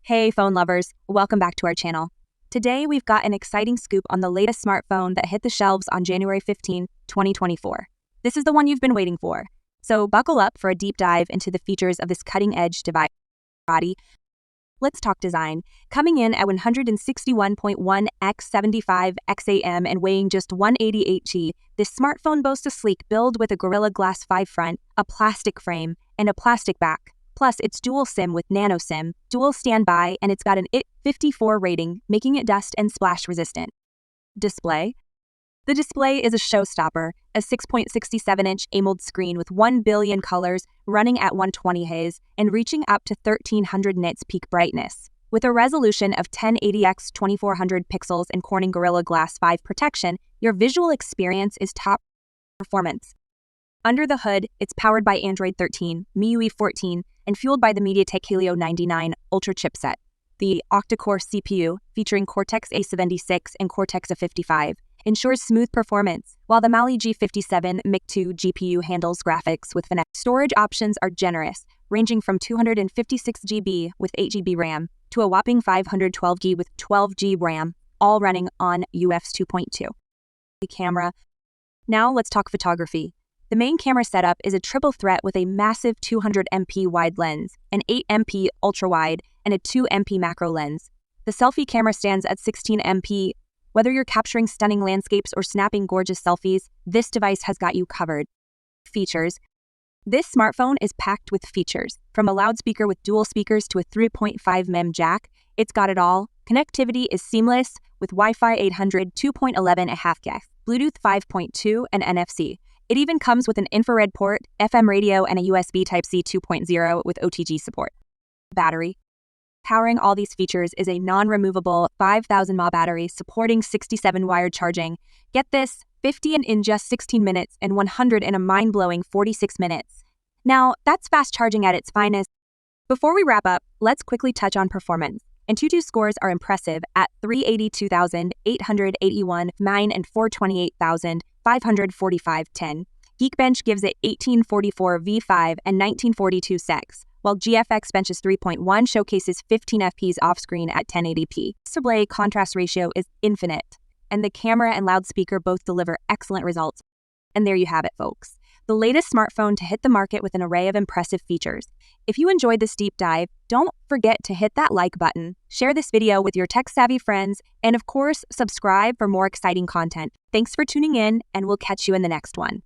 Hey phone lovers, welcome back to our channel. Today we've got an exciting scoop on the latest smartphone that hit the shelves on January 15, 2024. This is the one you've been waiting for. So buckle up for a deep dive into the features of this cutting-edge device. Let's talk design. Coming in at 161.1 x 75 xAm and weighing just 188 g, this smartphone boasts a sleek build with a Gorilla Glass 5 front, a plastic frame, and a plastic back. Plus, it's dual SIM with nano SIM, dual standby, and it's got an IT54 rating, making it dust and splash resistant. Display. The display is a showstopper, a 6.67-inch AMOLED screen with 1 billion colors running at 120 Hz and reaching up to 1300 nits peak brightness. With a resolution of 1080x 2400 pixels and Corning Gorilla Glass 5 protection, your visual experience is top performance. Under the hood, it's powered by Android 13, MIUI 14, and fueled by the MediaTek Helio 99 Ultra chipset. The octa-core CPU, featuring Cortex-A76 and Cortex-A55, ensures smooth performance, while the Mali G57 MIC2 GPU handles graphics with finesse. Storage options are generous, ranging from 256 GB with 8 GB RAM to a whopping 512 GB with 12 GB RAM, all running on UFS 2.2. The camera. Now let's talk photography. The main camera setup is a triple threat with a massive 200MP wide lens, an 8MP ultra-wide, and a 2MP macro lens. The selfie camera stands at 16MP. Whether you're capturing stunning landscapes or snapping gorgeous selfies, this device has got you covered. Features. This smartphone is packed with features. From a loudspeaker with dual speakers to a 3.5mm jack, it's got it all. Connectivity is seamless with Wi-Fi 800 2.11 at half GHz, Bluetooth 5.2, and NFC. It even comes with an infrared port, FM radio, and a USB Type-C 2.0 with OTG support. Battery. Powering all these features is a non-removable 5,000 mAh battery supporting 67 wired charging. Get this, 50 in just 16 minutes and 100 in a mind-blowing 46 minutes. Now, that's fast charging at its finest. Before we wrap up, let's quickly touch on performance. AnTuTu scores are impressive at 382,881, 9 and 428,545/10. Geekbench gives it 1844 V5 and 1942 secs, while GFX Bench's 3.1 showcases 15 FPS off-screen at 1080p. Display contrast ratio is infinite, and the camera and loudspeaker both deliver excellent results. And there you have it, folks. The latest smartphone to hit the market with an array of impressive features. If you enjoyed this deep dive, don't forget to hit that like button, share this video with your tech-savvy friends, and of course, subscribe for more exciting content. Thanks for tuning in, and we'll catch you in the next one.